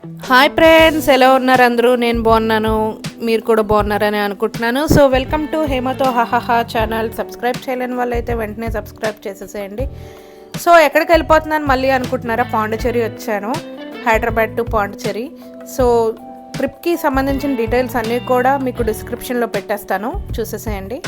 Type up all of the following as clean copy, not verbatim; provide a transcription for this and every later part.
Hi friends, ఎలా ఉన్నారు అందరూ? నేను బాగున్నాను, మీరు కూడా బాగున్నారని అనుకుంటున్నాను. సో వెల్కమ్ టు హేమతో హాహాహా ఛానల్. సబ్స్క్రైబ్ చేయలేని వాళ్ళు అయితే వెంటనే సబ్స్క్రైబ్ చేసేసేయండి. సో ఎక్కడికి వెళ్ళిపోతున్నాను మళ్ళీ అనుకుంటున్నారా? పాండిచ్చేరి వచ్చాను, హైదరాబాద్ టు పాండిచ్చేరి. సో ట్రిప్కి సంబంధించిన డీటెయిల్స్ అన్నీ కూడా మీకు డిస్క్రిప్షన్లో పెట్టేస్తాను, చూసేసేయండి.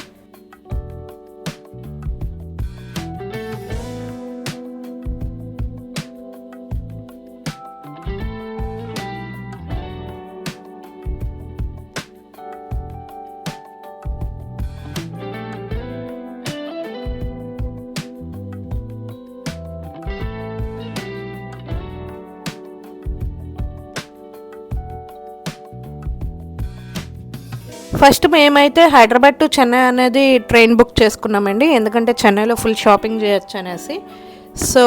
ఫస్ట్ మేమైతే హైదరాబాద్ టు చెన్నై అనేది ట్రైన్ బుక్ చేసుకున్నామండి, ఎందుకంటే చెన్నైలో ఫుల్ షాపింగ్ చేయొచ్చు అనేసి. సో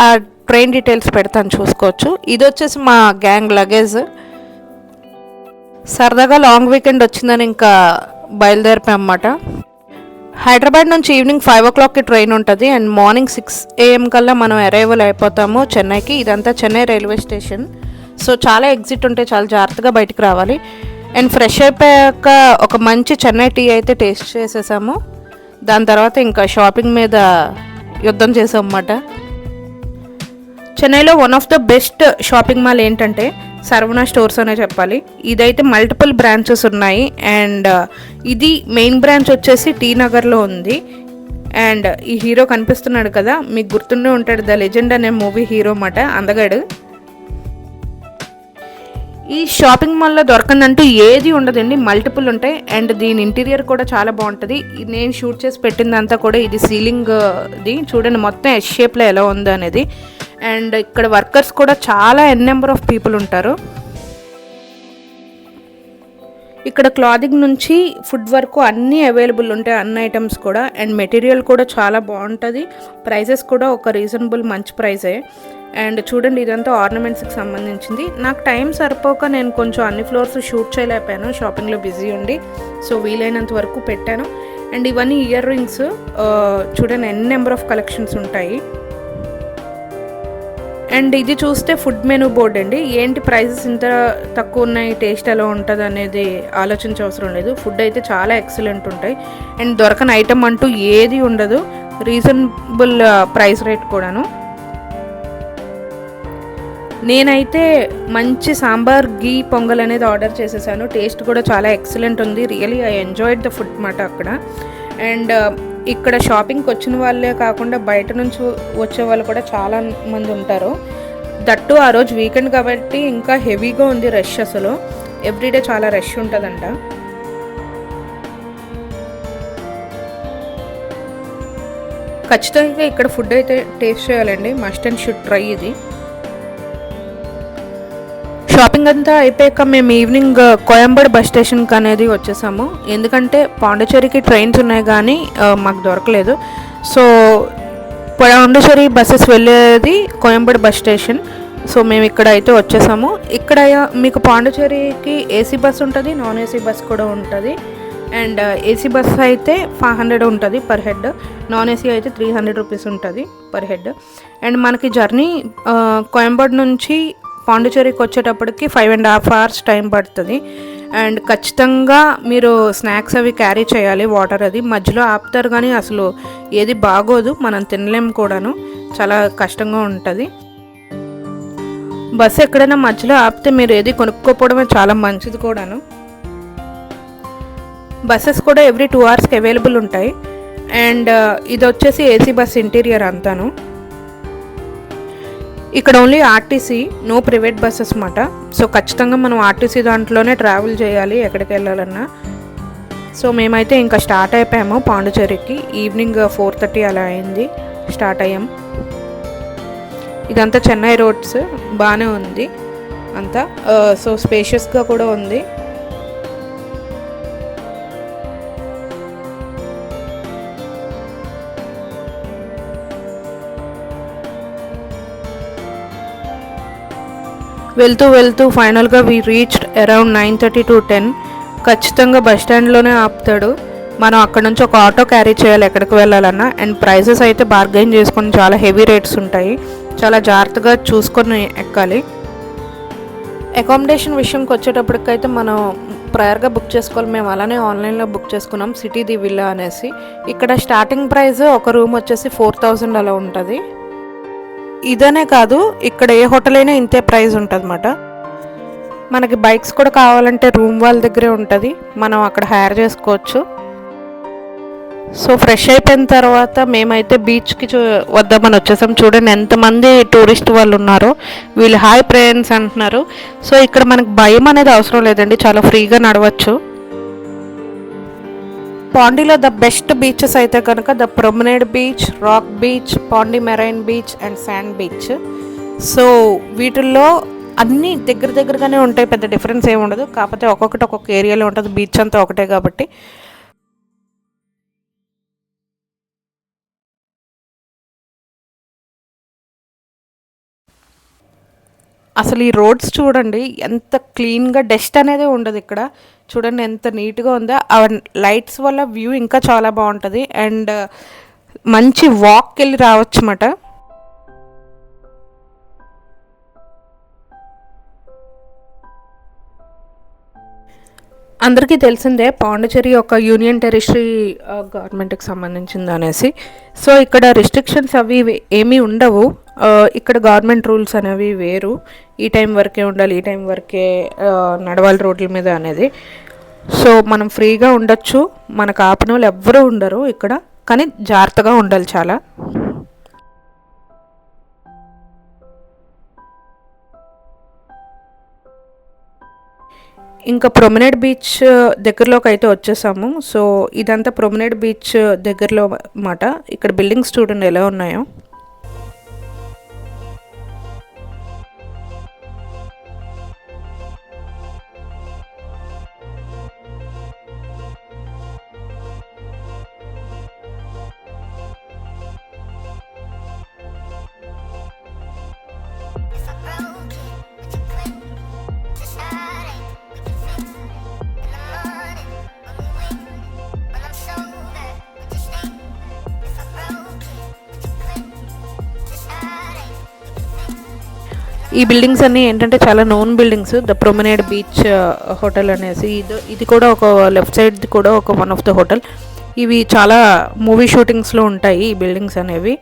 ఆ ట్రైన్ డీటెయిల్స్ పెడతాను, చూసుకోవచ్చు. ఇది వచ్చేసి మా గ్యాంగ్ లగేజ్. సరదాగా లాంగ్ వీకెండ్ వచ్చిందని ఇంకా బయలుదేరిపోయామన్నమాట. హైదరాబాద్ నుంచి ఈవినింగ్ 5 o'clockకి ట్రైన్ ఉంటుంది అండ్ మార్నింగ్ 6 AM కల్లా మనం అరైవల్ అయిపోతాము చెన్నైకి. ఇదంతా చెన్నై రైల్వే స్టేషన్. సో చాలా ఎగ్జిట్ ఉంటాయి, చాలా జాగ్రత్తగా బయటికి రావాలి. అండ్ ఫ్రెష్ అయిపోయాక ఒక మంచి చెన్నై టీ అయితే టేస్ట్ చేసేసాము. దాని తర్వాత ఇంకా షాపింగ్ మీద యుద్ధం చేసాం అన్నమాట. చెన్నైలో one of the best shopping mall ఏంటంటే సర్వనా స్టోర్స్ అనే చెప్పాలి. ఇదైతే మల్టిపుల్ బ్రాంచెస్ ఉన్నాయి అండ్ ఇది మెయిన్ బ్రాంచ్ వచ్చేసి టీ నగర్లో ఉంది. అండ్ ఈ హీరో కనిపిస్తున్నాడు కదా, మీకు గుర్తుండే ఉంటాడు, ద లెజెండ్ అనే మూవీ హీరో అన్నమాట, అందగాడు. ఈ షాపింగ్ మాల్లో దొరకందంటూ ఏది ఉండదండి, మల్టిపుల్ ఉంటాయి. అండ్ దీని ఇంటీరియర్ కూడా చాలా బాగుంటుంది. నేను షూట్ చేసి పెట్టిందంతా కూడా ఇది సీలింగ్ది, చూడండి మొత్తం ఎస్ షేప్లో ఎలా ఉందో అనేది. అండ్ ఇక్కడ వర్కర్స్ కూడా చాలా నెంబర్ ఆఫ్ పీపుల్ ఉంటారు. ఇక్కడ క్లాదింగ్ నుంచి ఫుడ్ వరకు అన్నీ అవైలబుల్ ఉంటాయి, అన్ని ఐటమ్స్ కూడా. అండ్ మెటీరియల్ కూడా చాలా బాగుంటుంది, ప్రైసెస్ కూడా ఒక రీజనబుల్ మంచి ప్రైసే. అండ్ చూడండి ఇదంతా ఆర్నమెంట్స్కి సంబంధించింది. నాకు టైం సరిపోక నేను కొంచెం అన్ని ఫ్లోర్స్ షూట్ చేయలేకపోయాను, షాపింగ్లో బిజీ ఉండి. సో వీలైనంత వరకు పెట్టాను. అండ్ ఇవన్నీ ఇయర్ రింగ్స్, చూడండి ఎన్ని నెంబర్ ఆఫ్ కలెక్షన్స్ ఉంటాయి. అండ్ ఇది చూస్తే ఫుడ్ మెనూ బోర్డ్ అండి. ఏంటి ప్రైసెస్ ఇంత తక్కువ ఉన్నాయి, టేస్ట్ ఎలా ఉంటుంది అనేది ఆలోచించవసరం లేదు. ఫుడ్ అయితే చాలా ఎక్సలెంట్ ఉంటాయి. అండ్ దొరకని ఐటమ్ అంటూ ఏది ఉండదు, రీజనబుల్ ప్రైస్ రేట్ కూడాను. నేనైతే మంచి సాంబార్ గీ పొంగల్ అనేది ఆర్డర్ చేసేసాను. టేస్ట్ కూడా చాలా ఎక్సలెంట్ ఉంది. Really I enjoyed the food మాట అక్కడ. అండ్ ఇక్కడ షాపింగ్కి వచ్చిన వాళ్ళే కాకుండా బయట నుంచి వచ్చే వాళ్ళు కూడా చాలా మంది ఉంటారు. దట్టు ఆ రోజు వీకెండ్ కాబట్టి ఇంకా హెవీగా ఉంది రష్. అసలు ఎవ్రీడే చాలా రష్ ఉంటుందంట. ఖచ్చితంగా ఇక్కడ ఫుడ్ అయితే టేస్ట్ చేయాలండి, మస్ట్ అండ్ షుడ్ ట్రై ఇది. షాపింగ్ అంతా అయిపోయాక మేము ఈవినింగ్ కోయంబేడు బస్ స్టేషన్కి అనేది వచ్చేసాము, ఎందుకంటే పాండిచ్చేరికి ట్రైన్స్ ఉన్నాయి కానీ మాకు దొరకలేదు. సో పాండిచ్చేరి బస్సెస్ వెళ్ళేది కోయంబేడు బస్ స్టేషన్. సో మేము ఇక్కడ అయితే వచ్చేసాము. ఇక్కడ మీకు పాండిచ్చేరికి ఏసీ బస్ ఉంటుంది, నాన్ ఏసీ బస్ కూడా ఉంటుంది. అండ్ ఏసీ బస్ అయితే 500 ఉంటుంది పర్ హెడ్, నాన్ ఏసీ అయితే 300 రూపీస్ ఉంటుంది పర్ హెడ్. అండ్ మనకి జర్నీ కోయంబేడు నుంచి పాండిచ్చేరికి వచ్చేటప్పటికి 5.5 hours టైం పడుతుంది. అండ్ ఖచ్చితంగా మీరు స్నాక్స్ అవి క్యారీ చేయాలి, వాటర్ అది. మధ్యలో ఆపుతారు కానీ అసలు ఏది బాగోదు, మనం తినలేము కూడాను, చాలా కష్టంగా ఉంటుంది. బస్సు ఎక్కడైనా మధ్యలో ఆపితే మీరు ఏది కొనుక్కోపోవడమే చాలా మంచిది కూడాను. బస్సెస్ కూడా ఎవ్రీ 2 hours అవైలబుల్ ఉంటాయి. అండ్ ఇది వచ్చేసి ఏసీ బస్ ఇంటీరియర్ అంతాను. ఇక్కడ only RTC, no private buses అన్నమాట. సో ఖచ్చితంగా మనం ఆర్టీసీ దాంట్లోనే ట్రావెల్ చేయాలి ఎక్కడికి వెళ్ళాలన్నా. సో మేమైతే ఇంకా స్టార్ట్ అయిపోయాము పాండిచ్చేరికి. ఈవినింగ్ 4:30 అలా అయింది, స్టార్ట్ అయ్యాం. ఇదంతా చెన్నై రోడ్స్, బాగానే ఉంది అంతా. సో స్పేషియస్గా కూడా ఉంది. వెళ్తూ వెళ్తూ ఫైనల్గా వీ రీచ్డ్ అరౌండ్ 9:30 to 10. ఖచ్చితంగా బస్ స్టాండ్లోనే ఆపుతాడు. మనం అక్కడ నుంచి ఒక ఆటో క్యారీ చేయాలి ఎక్కడికి వెళ్ళాలన్నా. అండ్ ప్రైసెస్ అయితే బార్గెయిన్ చేసుకొని చాలా హెవీ రేట్స్ ఉంటాయి, చాలా జాగ్రత్తగా చూసుకొని ఎక్కాలి. అకామిడేషన్ విషయంకి వచ్చేటప్పటికైతే మనం ప్రయర్గా బుక్ చేసుకోవాలి. మేము అలానే ఆన్లైన్లో బుక్ చేసుకున్నాం, సిటీ ది విల్లా అనేసి. ఇక్కడ స్టార్టింగ్ ప్రైస్ ఒక రూమ్ వచ్చేసి 4000 అలా ఉంటుంది. ఇదనే కాదు, ఇక్కడ ఏ హోటల్ అయినా ఇంతే ప్రైస్ ఉంటుంది అన్నమాట. మనకి బైక్స్ కూడా కావాలంటే రూమ్ వాళ్ళ దగ్గరే ఉంటుంది, మనం అక్కడ హైర్ చేసుకోవచ్చు. సో ఫ్రెష్ అయిపోయిన తర్వాత మేమైతే బీచ్కి వద్దామని వచ్చేసాం. చూడండి ఎంతమంది టూరిస్ట్ వాళ్ళు ఉన్నారో. వీళ్ళు హాయ్ ఫ్రెండ్స్ అంటున్నారు. సో ఇక్కడ మనకు భయం అనేది అవసరం లేదండి, చాలా ఫ్రీగా నడవచ్చు. పాండీలో ద బెస్ట్ బీచెస్ అయితే కనుక the promenade beach, rock beach, Pondy marine beach and sand beach. So వీటిల్లో అన్నీ దగ్గరగానే ఉంటాయి, పెద్ద డిఫరెన్స్ ఏమి ఉండదు. కాకపోతే ఒక్కొక్కటి ఒక్కొక్క ఏరియాలో ఉంటుంది, బీచ్ అంతా ఒకటే కాబట్టి. అసలు ఈ రోడ్స్ చూడండి ఎంత క్లీన్గా, డస్ట్ అనేది ఉండదు ఇక్కడ. చూడండి ఎంత నీట్గా ఉందో. ఆ లైట్స్ వల్ల వ్యూ ఇంకా చాలా బాగుంటుంది అండ్ మంచి వాక్కి వెళ్ళి రావచ్చు అన్నమాట. అందరికీ తెలిసిందే పాండిచ్చేరి ఒక యూనియన్ టెరిటరీ గవర్నమెంట్కి సంబంధించింది అనేసి. సో ఇక్కడ రిస్ట్రిక్షన్స్ అవి ఏమీ ఉండవు. ఇక్కడ గవర్నమెంట్ రూల్స్ అనేవి వేరు. ఈ టైం వరకే ఉండాలి, ఈ టైం వరకే నడవాలి రోడ్ల మీద అనేది. సో మనం ఫ్రీగా ఉండొచ్చు, మనకు ఆపిన వాళ్ళు ఎవ్వరూ ఉండరు ఇక్కడ. కానీ జాగ్రత్తగా ఉండాలి చాలా. ఇంకా ప్రొమెనేడ్ బీచ్ దగ్గరలోకి అయితే వచ్చేసాము. సో ఇదంతా ప్రొమెనేడ్ బీచ్ దగ్గరలో అన్నమాట. ఇక్కడ బిల్డింగ్స్ చూడండి ఎలా ఉన్నాయో. ఈ బిల్డింగ్స్ అన్నీ ఏంటంటే చాలా known buildings. The promenade beach hotel అనేసి ఇది కూడా ఒక లెఫ్ట్ సైడ్ కూడా ఒక వన్ ఆఫ్ ద హోటల్. ఇవి చాలా మూవీ షూటింగ్స్లో ఉంటాయి ఈ బిల్డింగ్స్ అనేవి.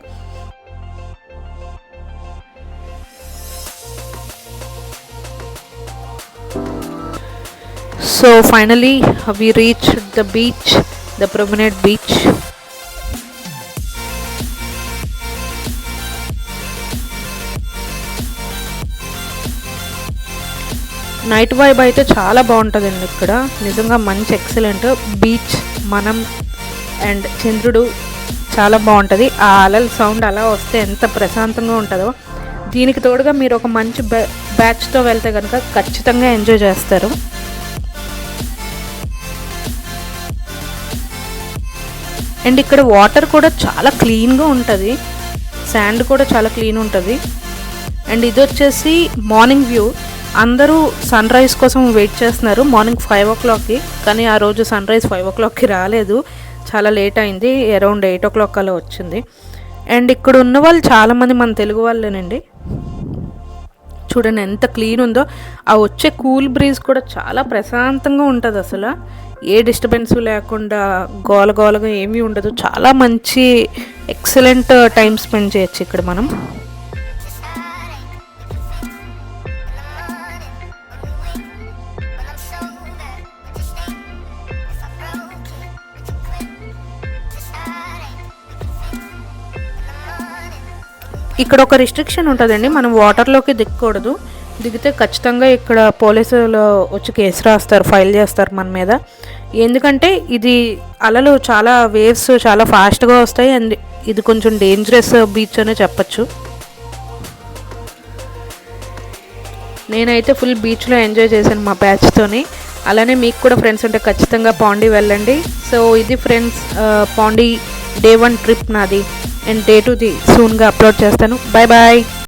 So finally we reach the beach, the promenade beach. Night vibe అయితే చాలా బాగుంటుందండి ఇక్కడ, నిజంగా మంచి ఎక్సలెంట్ బీచ్. మనం అండ్ చంద్రుడు చాలా బాగుంటుంది. ఆ అలల సౌండ్ అలా వస్తే ఎంత ప్రశాంతంగా ఉంటుందో. దీనికి తోడుగా మీరు ఒక మంచి బ్యాచ్తో వెళ్తే కనుక ఖచ్చితంగా ఎంజాయ్ చేస్తారు. అండ్ ఇక్కడ వాటర్ కూడా చాలా క్లీన్గా ఉంటుంది, శాండ్ కూడా చాలా క్లీన్ ఉంటుంది. అండ్ ఇది వచ్చేసి మార్నింగ్ వ్యూ. అందరూ సన్ రైజ్ కోసం వెయిట్ చేస్తున్నారు మార్నింగ్ 5 o'clockకి. కానీ ఆ రోజు సన్ రైజ్ 5 o'clockకి రాలేదు, చాలా లేట్ అయింది, అరౌండ్ 8 o'clock అలా వచ్చింది. అండ్ ఇక్కడ ఉన్న వాళ్ళు చాలామంది మన తెలుగు వాళ్ళేనండి. చూడండి ఎంత క్లీన్ ఉందో. ఆ వచ్చే కూల్ బ్రీజ్ కూడా చాలా ప్రశాంతంగా ఉంటుంది. అసలు ఏ డిస్టర్బెన్స్ లేకుండా గోలగోలగా ఏమీ ఉండదు. చాలా మంచి ఎక్సలెంట్ టైం స్పెండ్ చేయొచ్చు ఇక్కడ మనం. ఇక్కడ ఒక రిస్ట్రిక్షన్ ఉంటుందండి, మనం వాటర్లోకి దిగకూడదు. దిగితే ఖచ్చితంగా ఇక్కడ పోలీసులు వచ్చి కేసు రాస్తారు, ఫైల్ చేస్తారు మన మీద. ఎందుకంటే ఇది అలలు చాలా వేవ్స్ చాలా ఫాస్ట్గా వస్తాయి అండ్ ఇది కొంచెం డేంజరస్ బీచ్ అనే చెప్పచ్చు. నేనైతే ఫుల్ బీచ్లో ఎంజాయ్ చేశాను మా బ్యాచ్తోని. అలానే మీకు కూడా ఫ్రెండ్స్ ఉంటే ఖచ్చితంగా పాండీ వెళ్ళండి. సో ఇది ఫ్రెండ్స్ పాండీ Day 1 ట్రిప్ నాది అండ్ Day 2ది సూన్గా అప్లోడ్ చేస్తాను. Bye bye.